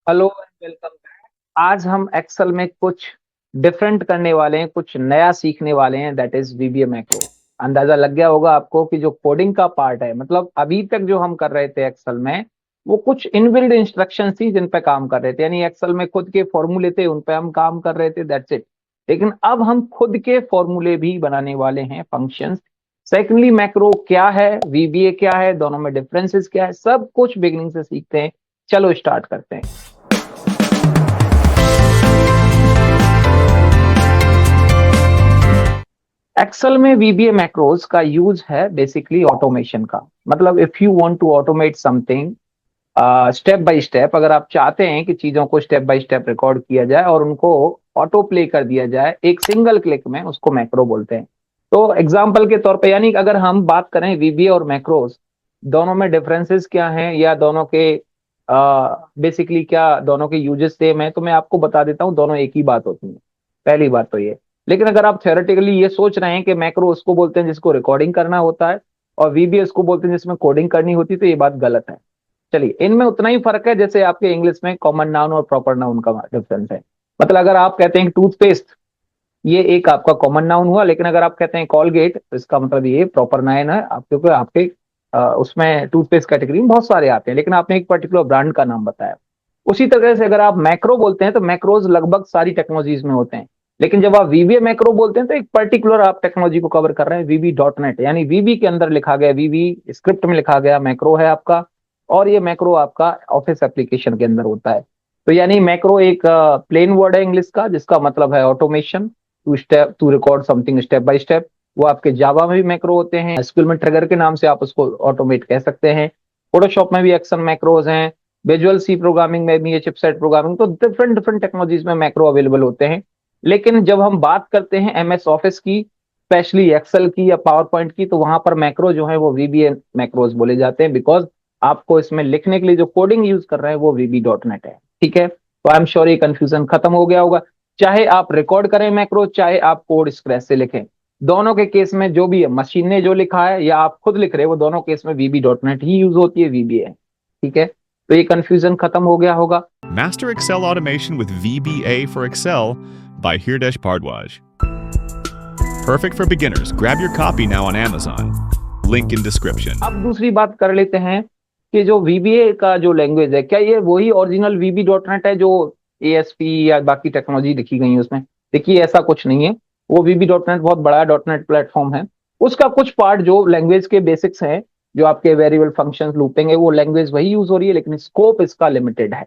Hello and welcome back. आज हम Excel में कुछ डिफरेंट करने वाले हैं, कुछ नया सीखने वाले हैं, दैट इज वीबीए मैक्रो। अंदाजा लग गया होगा आपको कि जो कोडिंग का पार्ट है, मतलब अभी तक जो हम कर रहे थे एक्सेल में, वो कुछ इनबिल्ड इंस्ट्रक्शन थी जिन पे काम कर रहे थे, यानी एक्सेल में खुद के फॉर्मूले थे, उन पे हम काम कर रहे थे, दैट्स इट। लेकिन अब हम खुद के फॉर्मूले भी बनाने वाले हैं, फंक्शंस। सेकेंडली, मैक्रो क्या है, वीबीए क्या है, दोनों में डिफरेंसेस क्या है, सब कुछ बिगनिंग से सीखते हैं। चलो स्टार्ट करते हैं। एक्सेल में वीबीए मैक्रोज का यूज है बेसिकली ऑटोमेशन का। मतलब if you want to automate something step by step, अगर आप चाहते हैं कि चीजों को स्टेप बाय स्टेप रिकॉर्ड किया जाए और उनको ऑटो प्ले कर दिया जाए एक सिंगल क्लिक में, उसको मैक्रो बोलते हैं। तो एग्जांपल के तौर पे, यानी कि अगर हम बात करें वीबीए और मैक्रोज, दोनों में डिफरेंसेस क्या हैं या दोनों के बेसिकली क्या दोनों के यूजेस सेम है, तो मैं आपको बता देता हूँ, दोनों एक ही बात होती है। पहली बात तो ये। लेकिन अगर आप थ्योरेटिकली ये सोच रहे हैं कि मैक्रो उसको बोलते हैं जिसको रिकॉर्डिंग करना होता है और वीबीए उसको बोलते हैं जिसमें कोडिंग करनी होती है, तो ये बात गलत है। चलिए, इनमें उतना ही फर्क है जैसे आपके इंग्लिश में कॉमन नाउन और प्रॉपर नाउन का डिफरेंस है। मतलब अगर आप कहते हैं टूथपेस्ट, ये एक आपका कॉमन नाउन हुआ, लेकिन अगर आप कहते हैं कॉलगेट, तो इसका मतलब ये प्रॉपर नाउन है आप, क्योंकि आपके उसमें टूथपेस्ट कैटेगरी में बहुत सारे आते हैं, लेकिन आपने एक पर्टिकुलर ब्रांड का नाम बताया। उसी तरह से अगर आप मैक्रो बोलते हैं तो मैक्रोज लगभग सारी टेक्नोलॉजीज में होते हैं। लेकिन जब आप वीबीए मैक्रो बोलते हैं तो एक पर्टिकुलर आप टेक्नोलॉजी को कवर कर रहे हैं, वीबी डॉट नेट, यानी वीबी के अंदर लिखा गया, वीबी स्क्रिप्ट में लिखा गया मैक्रो है आपका। और ये मैक्रो आपका ऑफिस एप्लीकेशन के अंदर होता है। तो यानी मैक्रो एक प्लेन वर्ड है इंग्लिश का, जिसका मतलब है automation, to record something step by step. वो आपके जावा में भी मैक्रो होते हैं, एसक्यूएल में ट्रिगर के नाम से आप उसको ऑटोमेट कह सकते हैं। फोटोशॉप में भी एक्शन मैक्रोज हैं। विजुअल सी प्रोग्रामिंग में भी है, चिपसेट प्रोग्रामिंग, तो डिफरेंट डिफरेंट टेक्नोलॉजीज में मैक्रो अवेलेबल होते हैं। लेकिन जब हम बात करते हैं एमएस ऑफिस की, स्पेशली एक्सेल की या पावर पॉइंट की, तो वहां पर मैक्रो जो है वो वीबीए मैक्रोज बोले जाते हैं, बिकॉज आपको इसमें लिखने के लिए जो कोडिंग यूज कर रहे हैं वो वीबी डॉट नेट है। ठीक है, तो आई एम श्योर ये कंफ्यूजन खत्म हो गया होगा। चाहे आप रिकॉर्ड करें मैक्रो, चाहे आप कोड स्क्रैच से लिखें, दोनों के केस में जो भी है, मशीन ने जो लिखा है या आप खुद लिख रहे हैं, वो दोनों केस में वीबी डॉट नेट ही यूज होती है, वीबीए। ठीक है, तो ये कंफ्यूजन खत्म हो गया होगा। Master Excel Automation with VBA for Excel by Hirdesh Bhardwaj. Perfect for beginners. Grab your copy now on Amazon. Link in description. अब दूसरी बात कर लेते हैं कि जो वीबीए का जो लैंग्वेज है, क्या ये वही ओरिजिनल वीबी डॉट नेट है जो एएसपी या बाकी टेक्नोलॉजी लिखी गई है उसमें? देखिए, ऐसा कुछ नहीं है। वो वीबी डॉट नेट बहुत बड़ा डॉट नेट प्लेटफॉर्म है। उसका कुछ पार्ट जो लैंग्वेज के बेसिक्स हैं, जो आपके वेरिएबल फंक्शन लूपिंग है, वो लैंग्वेज वही यूज हो रही है, लेकिन स्कोप इसका लिमिटेड है,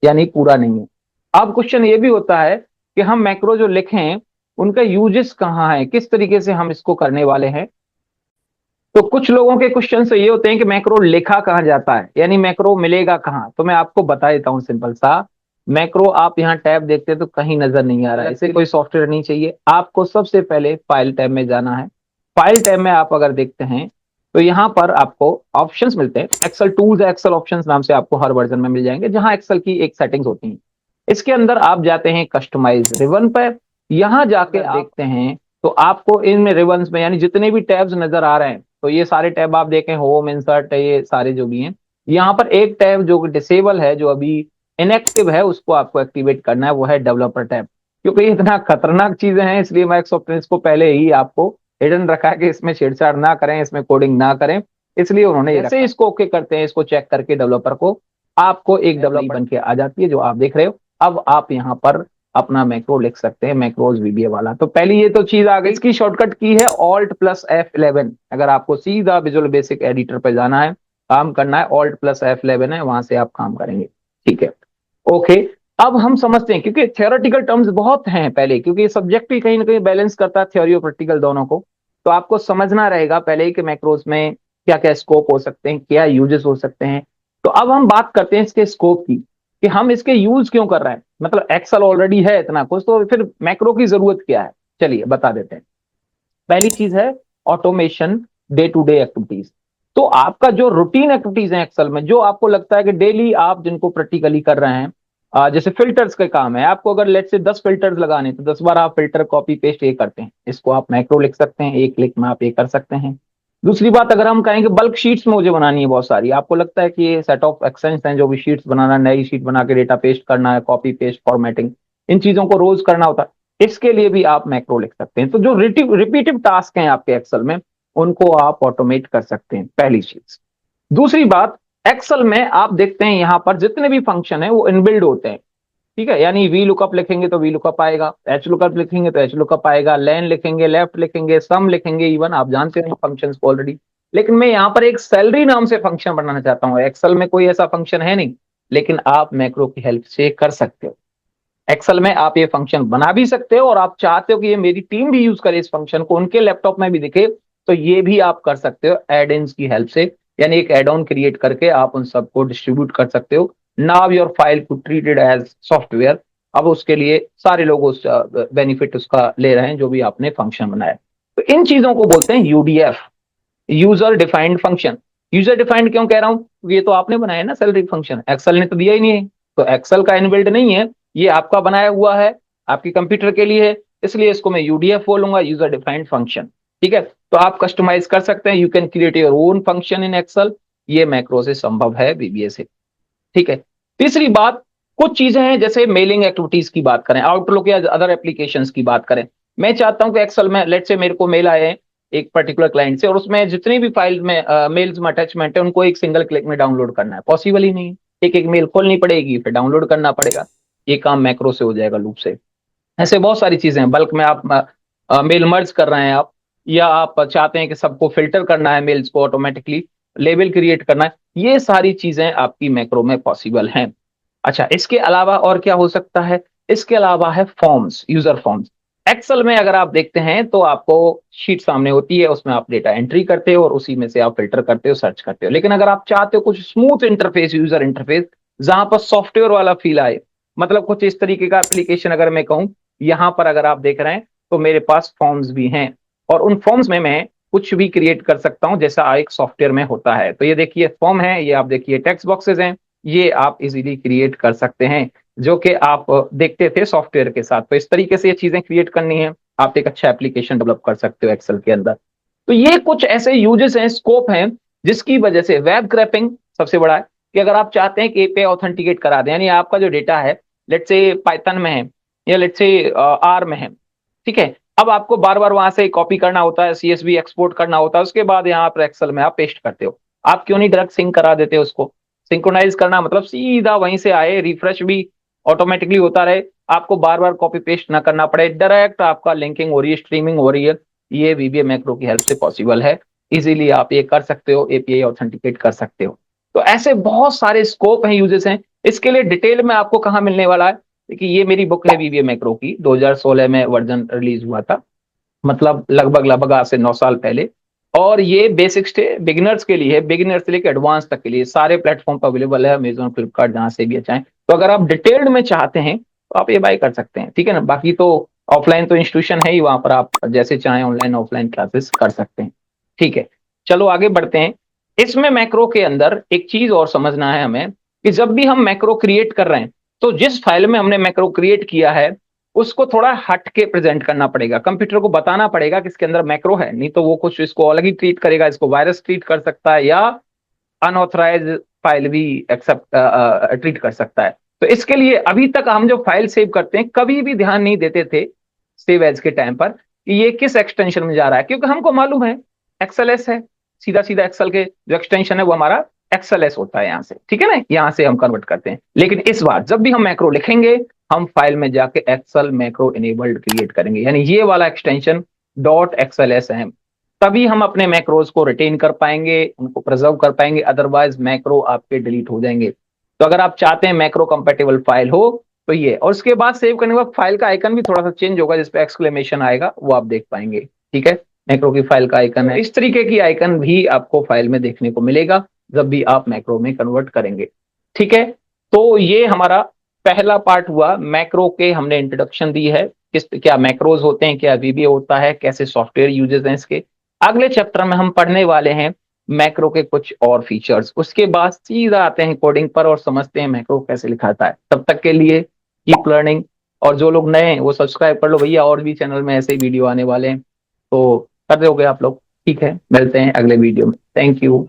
यानी पूरा नहीं है। अब क्वेश्चन ये भी होता है कि हम मैक्रो जो लिखें, उनका यूजेस कहाँ है, किस तरीके से हम इसको करने वाले हैं। तो कुछ लोगों के क्वेश्चन तो ये होते हैं कि मैक्रो लिखा कहाँ जाता है, यानी मैक्रो मिलेगा कहाँ। तो मैं आपको बता देता हूँ सिंपल सा। मैक्रो आप यहाँ टैब देखते हैं तो कहीं नजर नहीं आ रहा है, इसे कोई सॉफ्टवेयर नहीं चाहिए आपको। सबसे पहले फाइल टैब में जाना है। फाइल टैब में आप अगर देखते हैं तो यहाँ पर आपको ऑप्शंस मिलते हैं। एक्सेल टूल्स, एक्सेल ऑप्शंस नाम से आपको हर वर्जन में मिल जाएंगे, जहां एक्सेल की एक सेटिंग्स होती हैं। इसके अंदर आप जाते हैं कस्टमाइज रिबन पर। यहां जाके आप देखते हैं तो आपको इन रिबन्स में, यानी जितने भी टैब्स नजर आ रहे हैं, तो ये सारे टैब आप देखें, होम, इंसर्ट, ये सारे जो भी हैं, यहाँ पर एक टैब जो डिसेबल है, जो अभी इनएक्टिव है, उसको आपको एक्टिवेट करना है, वो है डेवलपर टैब। क्योंकि ये इतना खतरनाक चीजें हैं, इसलिए माइक्रोसॉफ्ट ने इसको पहले ही आपको हिडन रखा है कि इसमें छेड़छाड़ ना करें, इसमें कोडिंग ना करें। इसलिए उन्होंने जैसे इसको ओके करते हैं, इसको चेक करके डेवलपर को, आपको एक डेवलपर बन के आ जाती है जो आप देख रहे हो। अब आप यहाँ पर अपना मैक्रो लिख सकते हैं, मैक्रोज वीबीए वाला। तो पहली ये तो चीज आ गई। इसकी शॉर्टकट की है ऑल्ट प्लस F11। अगर आपको सीधा विजुअल बेसिक एडिटर पर जाना है, काम करना है, ऑल्ट प्लस F11 है, वहां से आप काम करेंगे। ठीक है, ओके। अब हम समझते हैं, क्योंकि थियोरेटिकल टर्म्स बहुत हैं पहले, क्योंकि ये सब्जेक्ट भी कहीं ना कहीं बैलेंस करता है थ्योरी और प्रैक्टिकल दोनों को। तो आपको समझना रहेगा पहले ही कि मैक्रोज में क्या क्या स्कोप हो सकते हैं, क्या यूजेस हो सकते हैं। तो अब हम बात करते हैं इसके स्कोप की, कि हम इसके यूज क्यों कर रहे हैं। मतलब एक्सेल ऑलरेडी है इतना कुछ, तो फिर मैक्रो की जरूरत क्या है, चलिए बता देते हैं। पहली चीज है automation, day to day activities. तो आपका जो रूटीन एक्टिविटीज है एक्सेल में, जो आपको लगता है कि डेली आप जिनको प्रैक्टिकली कर रहे हैं, जैसे फिल्टर्स का काम है आपको, अगर लेट से 10 फिल्टर्स लगाने, तो 10 बार आप फिल्टर कॉपी पेस्ट ये करते हैं, इसको आप मैक्रो लिख सकते हैं, एक क्लिक में आप ये कर सकते हैं। दूसरी बात, अगर हम कहें कि बल्क शीट्स मुझे बनानी है बहुत सारी, आपको लगता है कि ये सेट ऑफ एक्शंस हैं जो भी शीट्स बनाना, नई शीट बना के डेटा पेस्ट करना है, कॉपी पेस्ट फॉर्मेटिंग, इन चीजों को रोज करना होता है, इसके लिए भी आप मैक्रो लिख सकते हैं। तो जो रिपीटिव टास्क हैं आपके एक्सेल में, उनको आप ऑटोमेट कर सकते हैं, पहली चीज। दूसरी बात, एक्सेल में आप देखते हैं यहां पर जितने भी फंक्शन है वो इनबिल्ड होते हैं, ठीक है। यानी वी लुकअप लिखेंगे तो वी लुकअप आएगा, एच लुकअप लिखेंगे तो एच लुकअप आएगा, लेन लिखेंगे, लेफ्ट लिखेंगे, सम लिखेंगे, इवन आप जानते हैं फंक्शन को ऑलरेडी। लेकिन मैं यहाँ पर एक सैलरी नाम से फंक्शन बनाना चाहता हूँ। एक्सेल में कोई ऐसा फंक्शन है नहीं, लेकिन आप मैक्रो की हेल्प से कर सकते हो। एक्सेल में आप ये फंक्शन बना भी सकते हो, और आप चाहते हो कि ये मेरी टीम भी यूज करे इस फंक्शन को, उनके लैपटॉप में भी दिखे, तो ये भी आप कर सकते हो एड इन्स की हेल्प से। यानी एक एड ऑन क्रिएट करके आप उन सबको डिस्ट्रीब्यूट कर सकते हो। Now your file could treated as software. अब उसके लिए सारे लोग उस बेनिफिट उसका ले रहे हैं जो भी आपने फंक्शन बनाया। तो इन चीजों को बोलते हैं UDF, user defined function. User defined क्यों कह रहा हूं? क्योंकि ये तो आपने बनाया ना सैलरी फंक्शन, एक्सेल ने तो दिया ही नहीं है, तो एक्सेल का इनबिल्ड नहीं है, ये आपका बनाया हुआ है, आपकी कंप्यूटर के लिए है, इसलिए इसको मैं यूडीएफ बोलूंगा, यूजर डिफाइंड फंक्शन। ठीक है, तो आप कस्टमाइज कर सकते हैं, you can create your own function in Excel. ये मैक्रो से संभव है, वीबीए से। ठीक है। तीसरी बात, कुछ चीजें हैं जैसे मेलिंग एक्टिविटीज की बात करें, आउटलुक या अदर एप्लीकेशंस की बात करें। मैं चाहता हूं कि एक्सेल में, लेट से मेरे को मेल आए हैं एक पर्टिकुलर क्लाइंट से, और उसमें जितनी भी फाइल में मेल्स में अटैचमेंट है उनको एक सिंगल क्लिक में डाउनलोड करना है, पॉसिबल ही नहीं है। एक एक मेल खोलनी पड़ेगी, फिर डाउनलोड करना पड़ेगा। ये काम मैक्रो से हो जाएगा, लूप से। ऐसे बहुत सारी चीजें हैं। बल्क में आप मेल मर्ज कर रहे हैं आप, या आप चाहते हैं कि सबको फिल्टर करना है, मेल्स को ऑटोमेटिकली लेबल क्रिएट करना है, ये सारी चीजें आपकी मैक्रो में पॉसिबल हैं। अच्छा, इसके अलावा और क्या हो सकता है? इसके अलावा है फॉर्म्स, यूजर फॉर्म्स। एक्सेल में अगर आप देखते हैं तो आपको शीट सामने होती है, उसमें आप डेटा एंट्री करते हो और उसी में से आप फिल्टर करते हो, सर्च करते हो। लेकिन अगर आप चाहते हो कुछ स्मूथ इंटरफेस, यूजर इंटरफेस, जहां पर सॉफ्टवेयर वाला फील आए, मतलब कुछ इस तरीके का एप्लीकेशन अगर मैं कहूं, यहां पर अगर आप देख रहे हैं तो मेरे पास फॉर्म्स भी हैं, और उन फॉर्म्स में मैं कुछ भी क्रिएट कर सकता हूं जैसा एक सॉफ्टवेयर में होता है। तो ये देखिए फॉर्म है, ये आप देखिए टेक्स्ट बॉक्सेस हैं, ये आप इजीली क्रिएट कर सकते हैं, जो कि आप देखते थे सॉफ्टवेयर के साथ। तो इस तरीके से ये चीजें क्रिएट करनी है, आप एक अच्छा एप्लीकेशन डेवलप कर सकते हो एक्सेल के अंदर। तो ये कुछ ऐसे यूजेस हैं, स्कोप हैं, जिसकी वजह से वेब क्रैपिंग सबसे बड़ा है। कि अगर आप चाहते हैं कि एपीआई ऑथेंटिकेट करा दें, यानी आपका जो डेटा है लेट्स से पाइथन में है, या लेट्स से आर में है, ठीक है, अब आपको बार बार वहां से कॉपी करना होता है, सीएसवी एक्सपोर्ट करना होता है, उसके बाद यहाँ पर एक्सेल में आप पेस्ट करते हो। आप क्यों नहीं डायरेक्ट सिंक करा देते उसको? सिंक्रोनाइज करना मतलब सीधा वहीं से आए, रिफ्रेश भी ऑटोमेटिकली होता रहे, आपको बार बार कॉपी पेस्ट ना करना पड़े, डायरेक्ट आपका लिंकिंग हो रही है, स्ट्रीमिंग हो रही है। ये वीबीए मैक्रो की हेल्प से पॉसिबल है। इजीली आप ये कर सकते हो, एपीआई ऑथेंटिकेट कर सकते हो। तो ऐसे बहुत सारे स्कोप हैं, यूजेस हैं। इसके लिए डिटेल में आपको कहाँ मिलने वाला है? देखिए, ये मेरी बुक है वीबीए मैक्रो की, 2016 में वर्जन रिलीज हुआ था, मतलब लगभग लगभग आज से 9 साल पहले। और ये बेसिक्स थे, बिगिनर्स के लिए, बिगिनर्स से लेकर एडवांस तक के लिए सारे प्लेटफॉर्म पर अवेलेबल है, अमेजोन, फ्लिपकार्ट, जहां से भी चाहें। तो अगर आप डिटेल्ड में चाहते हैं तो आप ये बाय कर सकते हैं, ठीक है ना। बाकी तो ऑफलाइन तो इंस्टीट्यूशन है ही, वहां पर आप जैसे चाहें ऑनलाइन ऑफलाइन क्लासेस कर सकते हैं। ठीक है, चलो आगे बढ़ते हैं। इसमें मैक्रो के अंदर एक चीज और समझना है हमें, कि जब भी हम मैक्रो क्रिएट कर रहे हैं, तो जिस फाइल में हमने मैक्रो क्रिएट किया है उसको थोड़ा हट के प्रेजेंट करना पड़ेगा। कंप्यूटर को बताना पड़ेगा कि इसके अंदर मैक्रो है, नहीं तो वो कुछ इसको अलग ही ट्रीट करेगा, इसको वायरस ट्रीट कर सकता है, या अनऑथराइज फाइल भी एक्सेप्ट ट्रीट कर सकता है। तो इसके लिए अभी तक हम जो फाइल सेव करते हैं, कभी भी ध्यान नहीं देते थे सेव एज के टाइम पर कि ये किस एक्सटेंशन में जा रहा है, क्योंकि हमको मालूम है एक्सएलएस है, सीधा सीधा एक्सेल के जो एक्सटेंशन है वो हमारा एक्सएलएस होता है यहाँ से, ठीक है ना, यहाँ से हम कन्वर्ट करते हैं। लेकिन इस बार जब भी हम मैक्रो लिखेंगे, हम फाइल में जाके एक्सेल मैक्रो इनेबल्ड क्रिएट करेंगे, यानी ये वाला एक्सटेंशन डॉट एक्सएलएस है, तभी हम अपने मैक्रोज को रिटेन कर पाएंगे, उनको प्रिजर्व कर पाएंगे, अदरवाइज मैक्रो आपके डिलीट हो जाएंगे। तो अगर आप चाहते हैं मैक्रो कंपेटेबल फाइल हो तो ये, और उसके बाद सेव करने के बाद फाइल का आइकन भी थोड़ा सा चेंज होगा, जिसपे एक्सक्लेमेशन आएगा, वो आप देख पाएंगे। ठीक है, मैक्रो की फाइल का आइकन है, इस तरीके की आइकन भी आपको फाइल में देखने को मिलेगा जब भी आप मैक्रो में कन्वर्ट करेंगे। ठीक है, तो ये हमारा पहला पार्ट हुआ मैक्रो के, हमने इंट्रोडक्शन दी है, किस क्या मैक्रोज होते हैं, क्या वीबीए होता है, कैसे सॉफ्टवेयर यूजेस हैं इसके। अगले चैप्टर में हम पढ़ने वाले हैं मैक्रो के कुछ और फीचर्स, उसके बाद सीधा आते हैं कोडिंग पर और समझते हैं मैक्रो कैसे लिखाता है। तब तक के लिए कीप लर्निंग, और जो लोग नए हैं वो सब्सक्राइब कर लो भैया, और भी चैनल में ऐसे वीडियो आने वाले हैं, तो कर दोगे आप लोग? ठीक है, मिलते हैं अगले वीडियो में। Thank you.